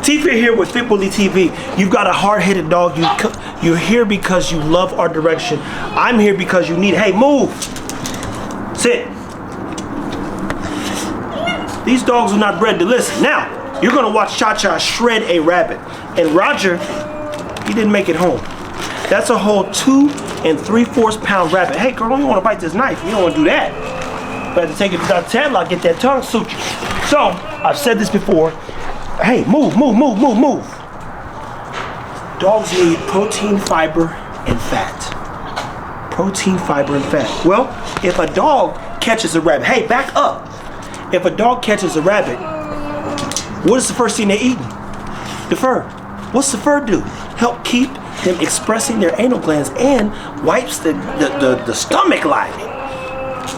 Tifa here with FitBullyTV. You've got a hard-headed dog. You're here because you love our direction. I'm here because you need. Hey, move. Sit. These dogs are not bred to listen. Now, you're gonna watch Cha-Cha shred a rabbit. And Roger, he didn't make it home. That's a whole 2 3/4 pound rabbit. Hey, girl, don't you wanna bite this knife? You don't wanna do that. You have to take it to Dr. Tadlock, get that tongue suture. So, I've said this before. Hey, move, move, move, move, move. Dogs need protein, fiber, and fat. Protein, fiber, and fat. Well, if a dog catches a rabbit, hey, back up. If a dog catches a rabbit, what is the first thing they're eating? The fur. What's the fur do? Help keep them expressing their anal glands and wipes the stomach lining.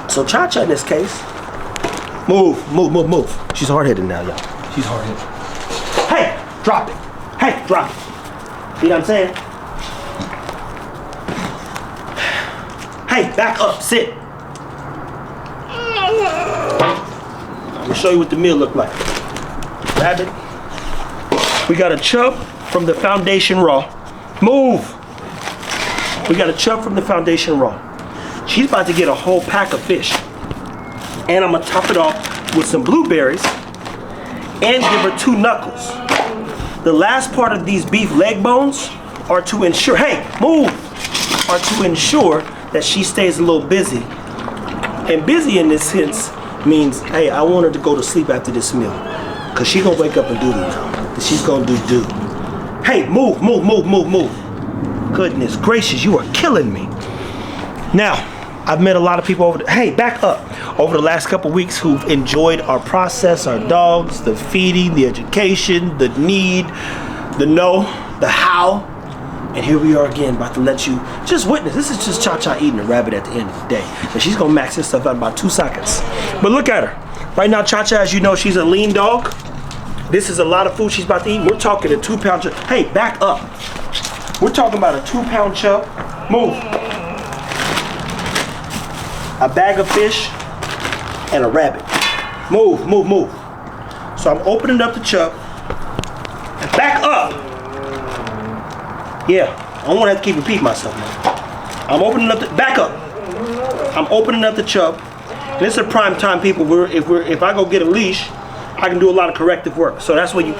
So Cha-Cha in this case, move, move, move, move. She's hard-headed now, y'all. She's hard-headed. Hey, drop it. Hey, drop it. See what I'm saying? Hey, back up, sit. I'm gonna show you what the meal looked like. Rabbit. We got a chub from the foundation raw. Move. We got a chub from the foundation raw. She's about to get a whole pack of fish. And I'm gonna top it off with some blueberries and give her 2 knuckles. The last part of these beef leg bones are to ensure, hey, move, are to ensure that she stays a little busy. And busy in this sense means, hey, I want her to go to sleep after this meal. Cause she's gonna wake up and do now. She's gonna do. Hey, move, move, move, move, move. Goodness gracious, you are killing me. Now, I've met a lot of people over back up, over the last couple weeks who've enjoyed our process, our dogs, the feeding, the education, the need, the know, the how. And here we are again, about to let you just witness. This is just Cha-Cha eating a rabbit at the end of the day. And she's gonna max this stuff out in about 2 seconds. But look at her. Right now, Cha-Cha, as you know, she's a lean dog. This is a lot of food she's about to eat. We're talking a 2-pound chub. Hey, back up. We're talking about a 2-pound chub. Move. A bag of fish and a rabbit. Move, move, move. So I'm opening up the chub. Back up. Yeah, I don't want to have to keep repeating myself now. I'm opening up the, back up. I'm opening up the chub. And it's a prime time, people. If I go get a leash, I can do a lot of corrective work. So that's when you,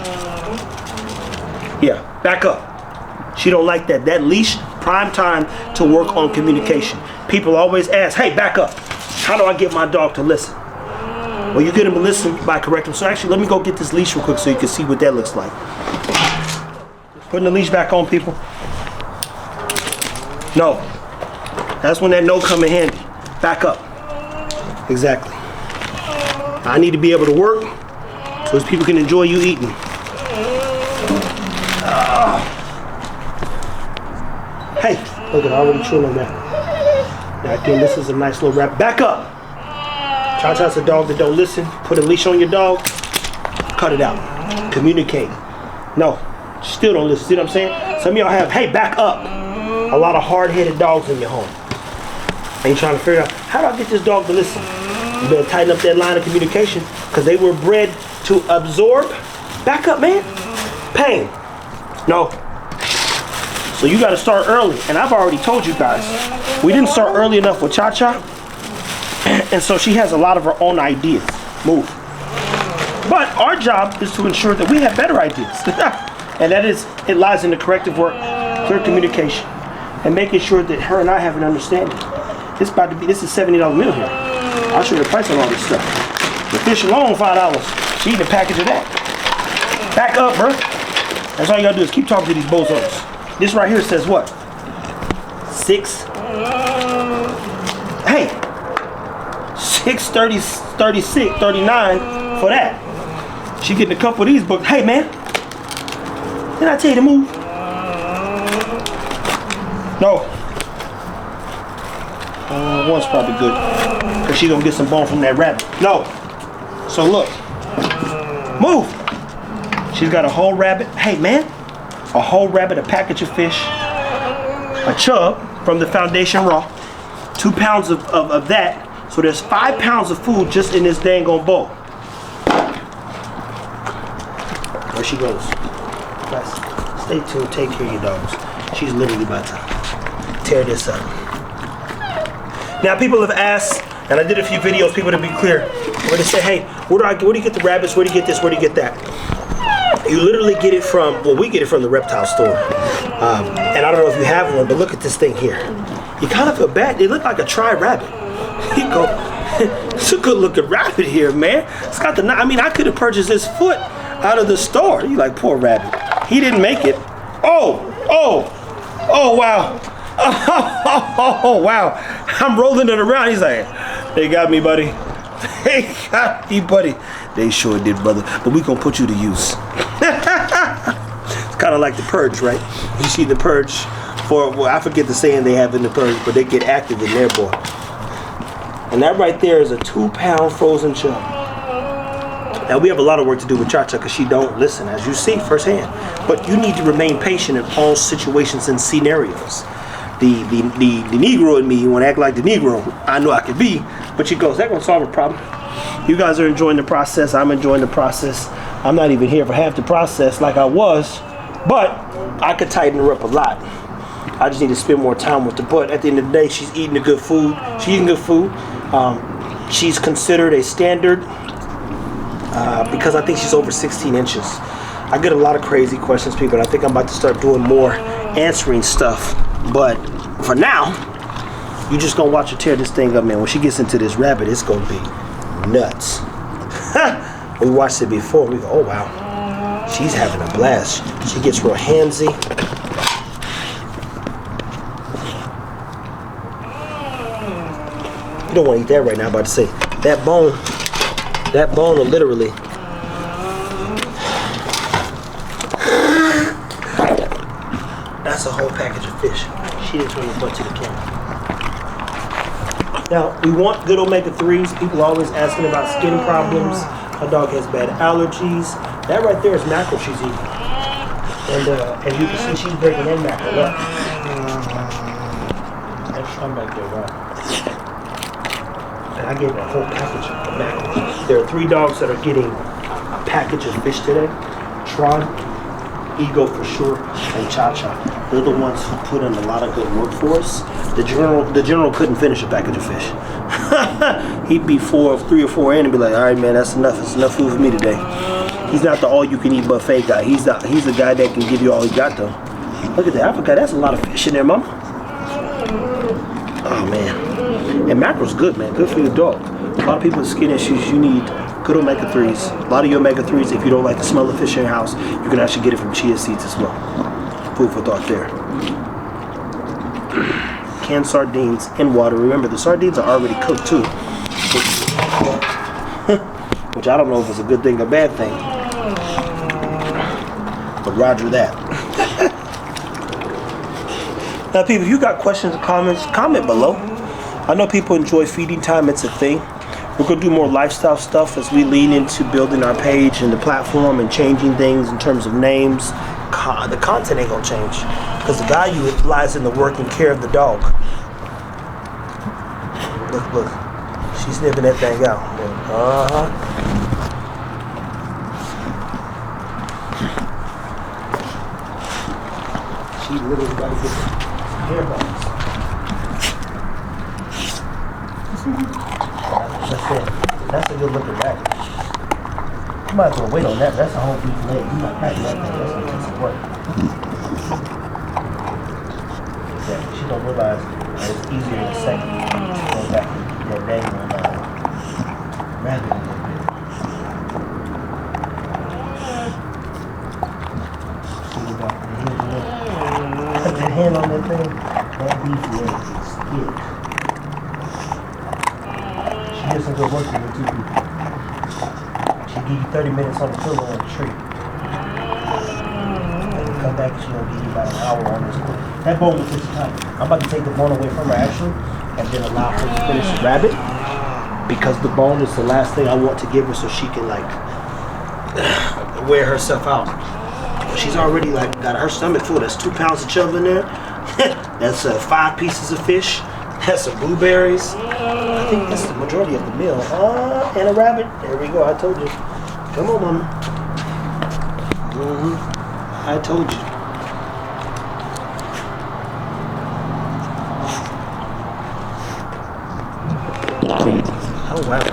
yeah, back up. She don't like that. That leash, prime time to work on communication. People always ask, hey, back up. How do I get my dog to listen? Well, you get him to listen by correcting. So actually, let me go get this leash real quick so you can see what that looks like. Putting the leash back on, people. No. That's when that no come in handy. Back up. Exactly. I need to be able to work so people can enjoy you eating. Hey, look at, I already chewing on that. Now again, this is a nice little wrap. Back up. Cha-Cha's a dog that don't listen. Put a leash on your dog. Cut it out. Communicate. No, still don't listen. See what I'm saying? Some of y'all have, hey, back up. A lot of hard-headed dogs in your home. And you're trying to figure out, how do I get this dog to listen? You better tighten up that line of communication because they were bred to absorb. Back up, man. Pain. No. So you got to start early. And I've already told you guys, we didn't start early enough with Cha-Cha. And so she has a lot of her own ideas. Move. But our job is to ensure that we have better ideas. And that is, it lies in the corrective work, clear communication, and making sure that her and I have an understanding. This is $70 meal here. I'll show you the price on all this stuff. The fish alone, $5. She eating a package of that. Back up, bro. That's all you gotta do is keep talking to these bozos. This right here says what? 6. Hey, 630, 36, 39 for that. She getting a couple of these books. Hey, man. Didn't I tell you to move? No. One's probably good. Because she's going to get some bone from that rabbit. No. So look. Move. She's got a whole rabbit. Hey, man. A whole rabbit, a package of fish. A chub from the foundation raw. 2 pounds of that. So there's 5 pounds of food just in this dang on bowl. There she goes. Guys, stay tuned. Take care of your dogs. She's literally about to tear this up. Now people have asked, and I did a few videos, people to be clear, where they say, hey, where do you get the rabbits? Where do you get this? Where do you get that? You literally get it from, well, we get it from the reptile store. And I don't know if you have one, but look at this thing here. You kind of feel bad. They look like a tri-rabbit. You go, it's a good looking rabbit here, man. It's got the, I mean, I could have purchased this foot out of the store. You like, poor rabbit. He didn't make it. Oh, wow. Oh, wow. I'm rolling it around. He's like, they got me, buddy. They got me, buddy. They sure did, brother. But we gonna put you to use. It's kind of like the purge, right? You see the purge for, well, I forget the saying they have in the purge, but they get active in their boy. And that right there is a 2 pound frozen chub. Now we have a lot of work to do with Cha-Cha because she don't listen, as you see firsthand. But you need to remain patient in all situations and scenarios. The Negro in me, you want to act like the Negro, I know I can be, but she goes, that gonna solve a problem. You guys are enjoying the process, I'm enjoying the process. I'm not even here for half the process like I was, but I could tighten her up a lot. I just need to spend more time with her. But at the end of the day, she's eating the good food. She's eating good food. She's considered a standard because I think she's over 16 inches. I get a lot of crazy questions, people, and I think I'm about to start doing more answering stuff. But for now, you just gonna watch her tear this thing up, man. When she gets into this rabbit, it's gonna be nuts. We watched it before. We go, oh wow, she's having a blast. She gets real handsy. You don't want to eat that right now. I'm about to say that bone will literally. That's a whole package of fish. She didn't turn her butt to the camera. Now, we want good omega-3s. People are always asking about skin problems. My dog has bad allergies. That right there is mackerel she's eating. And as you can see, she's breaking that mackerel up. I'm back there, right? And I gave her a whole package of mackerel. There are 3 dogs that are getting a package of fish today. Tron, Ego for sure, and Cha-Cha. They're the ones who put in a lot of good work for us. The general couldn't finish a package of fish. He'd be 3 or 4 in and be like, all right, man, that's enough. It's enough food for me today. He's not the all-you-can-eat buffet guy. He's the guy that can give you all he got, though. Look at that. I forgot that's a lot of fish in there, mama. Oh, man. And mackerel's good, man. Good for your dog. A lot of people with skin issues, you need good omega-3s. A lot of your omega-3s, if you don't like the smell of fish in your house, you can actually get it from chia seeds as well. Food for thought there. Canned sardines in water. Remember, the sardines are already cooked too. Which I don't know if it's a good thing or bad thing. But roger that. Now, people, if you got questions or comments, comment below. I know people enjoy feeding time. It's a thing. We're going to do more lifestyle stuff as we lean into building our page and the platform and changing things in terms of names. The content ain't going to change because the value lies in the work and care of the dog. Look. She's sniffing that thing out. She literally got to get some hair buns. That's a good looking rabbit. You might as well wait on that. That's a whole beef leg. You might pack that thing. That's going to take some work. Yeah, she don't realize that it's easier in a second to go back and get that dang on rabbit a little bit. Put that hand on that thing. That beef leg is thick. She did some good work for you too, people. She'll give you 30 minutes on the pillow on the tree. And you come back and she'll give you about an hour on this cook. That bone was just tight. I'm about to take the bone away from her actually and then allow her to finish the rabbit because the bone is the last thing I want to give her so she can like wear herself out. She's already like got her stomach full. That's 2 pounds of chub in there. That's 5 pieces of fish. Has some blueberries. I think that's the majority of the meal. And a rabbit. There we go. I told you. Come on, mama. I told you. Oh, wow.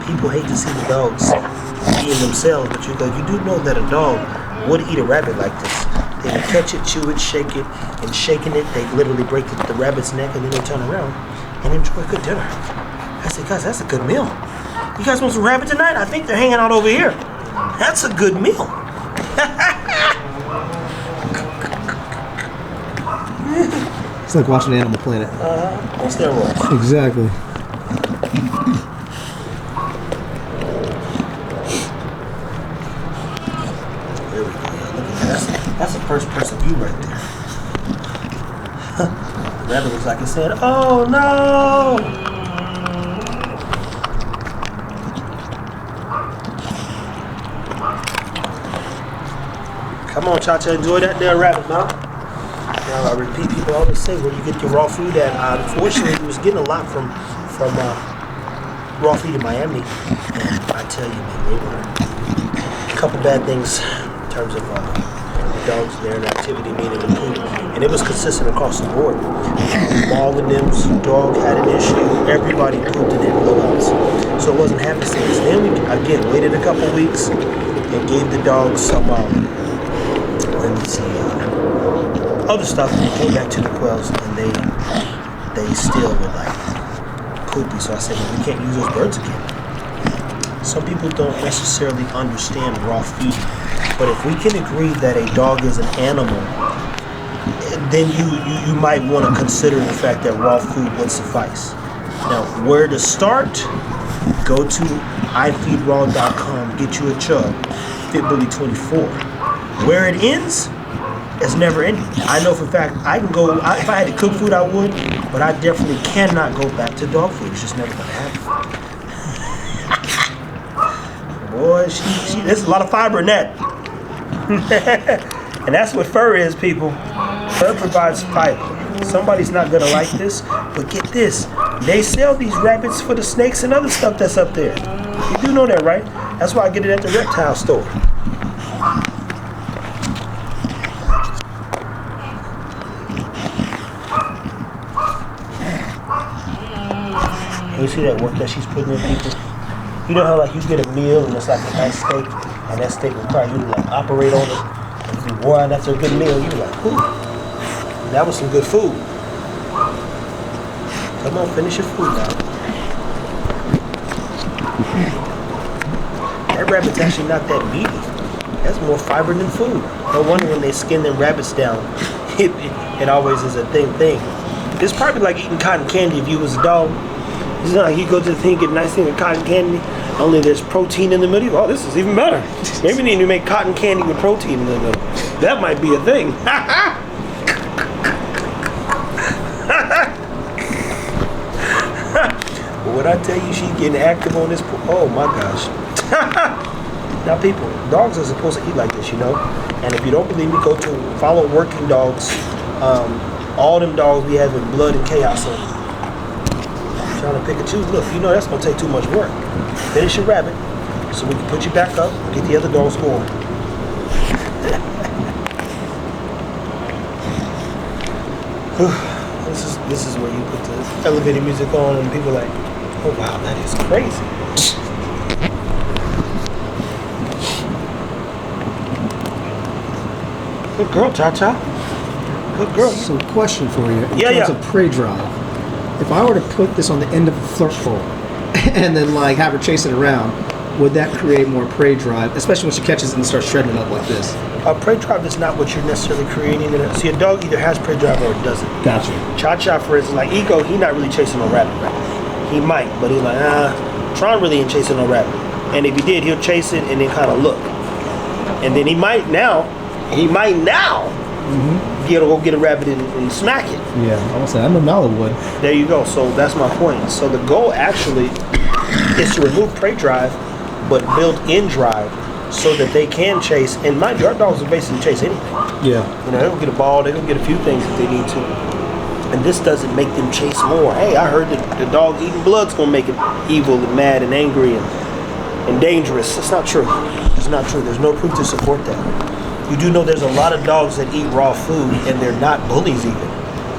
People hate to see the dogs eating themselves, but you do know that a dog would eat a rabbit like this. They would catch it, chew it, shake it, and shaking it, they literally break the rabbit's neck, and then they turn around and enjoy a good dinner. I said, guys, that's a good meal. You guys want some rabbit tonight? I think they're hanging out over here. That's a good meal. It's like watching Animal Planet. What's their role? Exactly. There we go. Look at that. That's a first-person view right there. The rabbit looks like it said, "Oh no!" Come on, Cha-Cha, enjoy that there rabbit, man. Now, I repeat, people always say, where do you get your raw food at? Unfortunately, we was getting a lot from raw food in Miami. And I tell you, man, they were a couple bad things in terms of dogs there and activity, meaning the poop. And it was consistent across the board. All of them's dog had an issue. Everybody pooped in their blowouts. So it wasn't happenstance. Then we, again, waited a couple weeks and gave the dogs some, let me see, other stuff, and they came back to the quails, and they still were like poopy. So I said, well, we can't use those birds again. Some people don't necessarily understand raw feeding, but if we can agree that a dog is an animal, then you might want to consider the fact that raw food would suffice. Now, where to start? Go to ifeedraw.com, get you a chub, FitBully24. Where it ends, it's never ending. I know for a fact I can go, if I had to cook food, I would, but I definitely cannot go back to dog food. It's just never going to happen. Boy, there's a lot of fiber in that. And that's what fur is, people. Fur provides fiber. Somebody's not going to like this, but get this. They sell these rabbits for the snakes and other stuff that's up there. You do know that, right? That's why I get it at the reptile store. You see that work that she's putting in, people? You know how like you get a meal and it's like a nice steak, and that steak requires you to like operate on it. And if you boy, that's a good meal, you're like, ooh, that was some good food. Come on, finish your food now. That rabbit's actually not that meaty. That's more fiber than food. No wonder when they skin them rabbits down, it always is a thing. It's probably like eating cotton candy if you was a dog. It's not like you go to the thing, get a nice thing of cotton candy, only there's protein in the middle. Oh, this is even better. Maybe we need to make cotton candy with protein in the middle. That might be a thing. But what I tell you, she's getting active on this. Oh my gosh. Now people, dogs are supposed to eat like this, you know? And if you don't believe me, go to follow Working Dogs. All them dogs we have in blood and chaos on them. Trying to pick and choose. Look, you know that's gonna take too much work. Finish your rabbit so we can put you back up and get the other dogs going. This is where you put the elevator music on and people are like, oh wow, that is crazy. Good girl, Cha-Cha. Good girl. So question for you. In terms of prey drive. If I were to put this on the end of a flirt pole and then like have her chase it around, would that create more prey drive, especially when she catches it and starts shredding it up like this? Prey drive is not what you're necessarily creating. See, a dog either has prey drive or it doesn't. Gotcha. Cha-Cha, for instance, like Ego, he not really chasing no rabbit, right? He might, but he's like, Tron really ain't chasing no rabbit. And if he did, he'll chase it and then kind of look. And then he might now, go get a rabbit and smack it. Yeah, I was saying, I know Nala would. There you go. So that's my point. So the goal actually is to remove prey drive, but build in drive so that they can chase. And mind you, our dogs will basically chase anything. Yeah. You know, they'll get a ball, they'll get a few things if they need to. And this doesn't make them chase more. Hey, I heard that the dog eating blood's gonna make it evil and mad and angry and dangerous. It's not true. It's not true. There's no proof to support that. You do know there's a lot of dogs that eat raw food and they're not bullies even.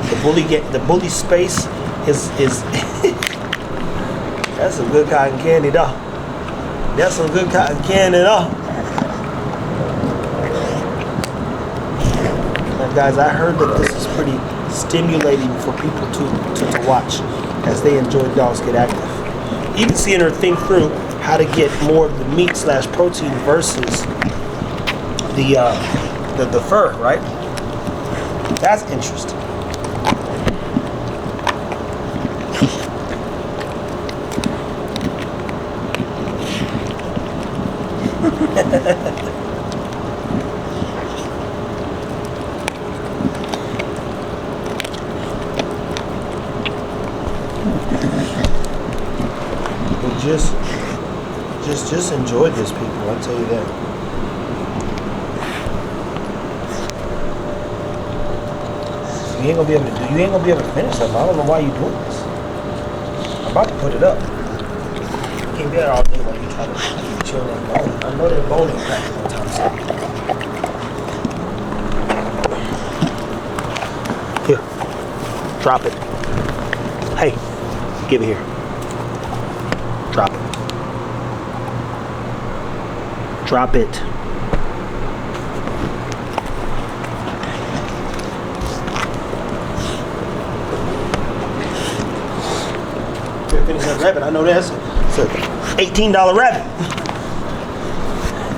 The bully space is that's some good cotton candy though. That's some good cotton candy though. Now guys, I heard that this is pretty stimulating for people to watch as they enjoy dogs get active. Even seeing her think through how to get more of the meat / protein versus the fur, right? That's interesting. Just enjoy this, people. I'll tell you that. You ain't gonna be able to finish something. I don't know why you're doing this. I'm about to put it up. You can't be there all day while you try to chill that bone. I know that bone ain't cracking no time soon. Here. Drop it. Hey, give it here. Drop it. Drop it. Finish that rabbit. I know that's it's an $18 rabbit.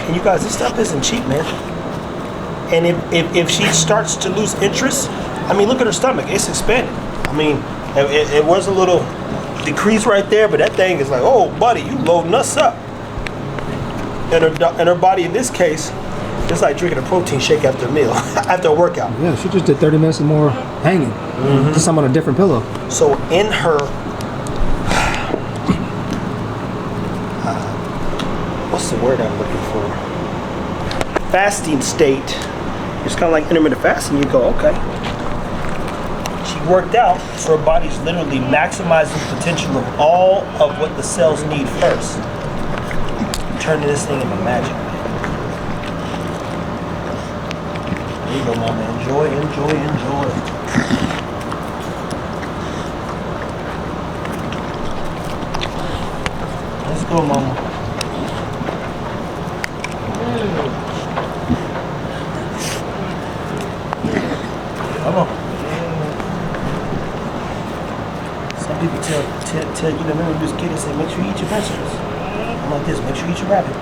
And you guys, this stuff isn't cheap, man. And if she starts to lose interest, I mean, look at her stomach. It's expanded. I mean, it was a little decrease right there, but that thing is like, oh, buddy, you loading us up. And her body, in this case, it's like drinking a protein shake after a meal, after a workout. Yeah, she just did 30 minutes and more hanging. Just some on a different pillow. So in her, what's the word I'm looking for? Fasting state. It's kind of like intermittent fasting. You go, okay. She worked out, so her body's literally maximizing the potential of all of what the cells need first. Turning this thing into magic, man. There you go, mama. Enjoy, enjoy, enjoy. Let's go, mama. Come on. Some people tell you to remember this kid and say, make sure you eat your vegetables. I'm like this, make sure you eat your rabbit.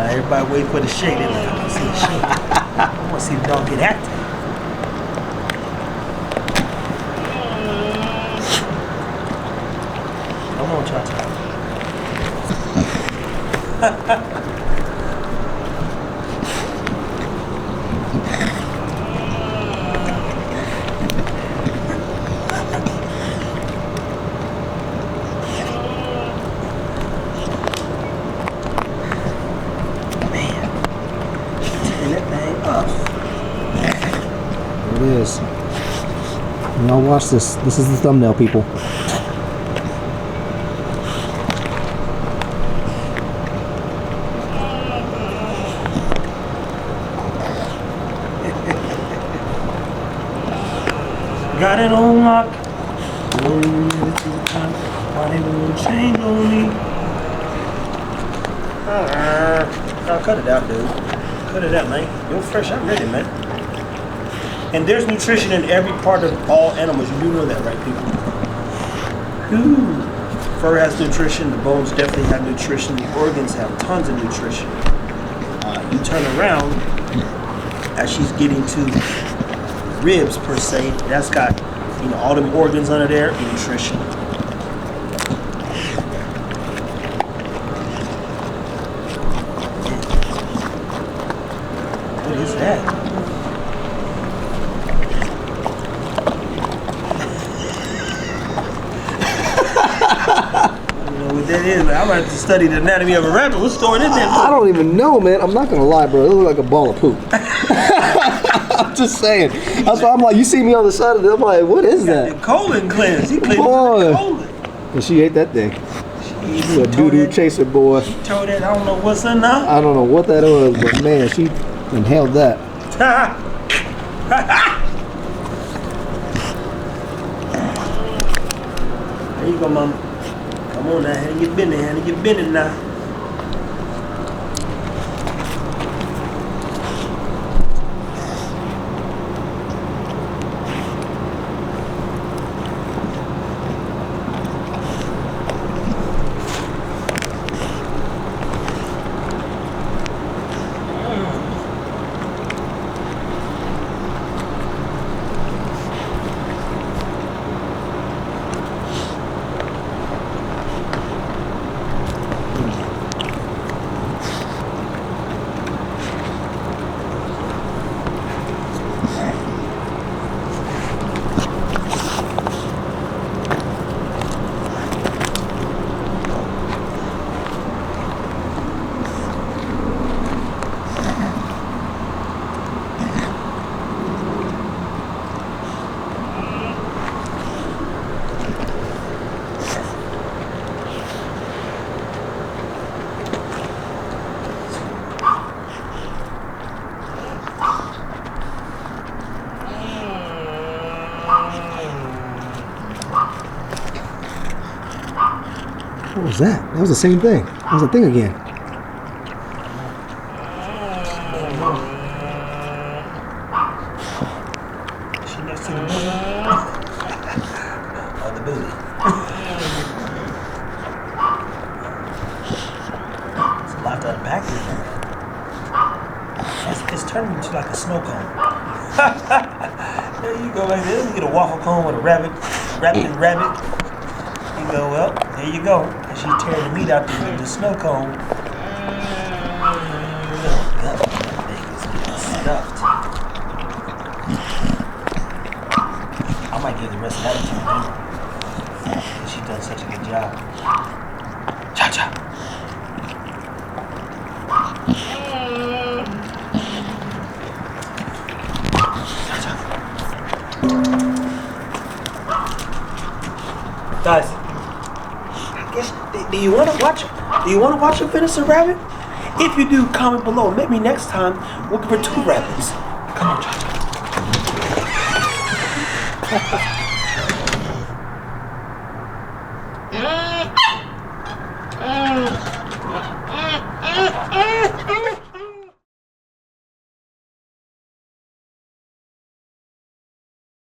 Everybody wait for the shake. They're like, I want to see the shake. I want to see the dog get active. Come on, Cha-Cha. It is. Y'all watch this. This is the thumbnail, people. Got it on lock. This is the time. Why they won't change on me? I'll cut it out, dude. Cut it out, man. You're fresh. I'm ready, man. And there's nutrition in every part of all animals. You do know that, right, people? Ooh. Fur has nutrition. The bones definitely have nutrition. The organs have tons of nutrition. You turn around as she's getting to ribs, per se. That's got, you know, all them organs under there. Nutrition. that? What that is, man. I'm about to study the anatomy of a rabbit. What's stored in there? I don't even know, man. I'm not gonna lie, bro. It look like a ball of poop. I'm just saying. That's why I'm like, you see me on the side of it, I'm like, what is that? The colon cleanse. He cleansed Boy. the colon. And she ate that thing. She a doo-doo chaser, boy. She told that I don't know what's in there. I don't know what that was, but man, she inhaled that. There you go, mama. Come on now, handle your business, handle your business now. What was that? That was the same thing. That was the thing again. She next to the booty. Oh, the booty. It's a lot to unpack here. It's turning into like a snow cone. There you go, like this. You get a waffle cone with a rabbit, wrapped in rabbit. You go, well, there you go. And she's tearing the meat out the snow cone. Little gut, that thing is getting stuffed. I might give the rest of that to her. She's done such a good job. Cha-cha. Guys, I guess, do you want to watch? Do you want to watch her finish a rabbit? If you do, comment below. Maybe next time we'll give her 2 rabbits. Come on, Cha-Cha.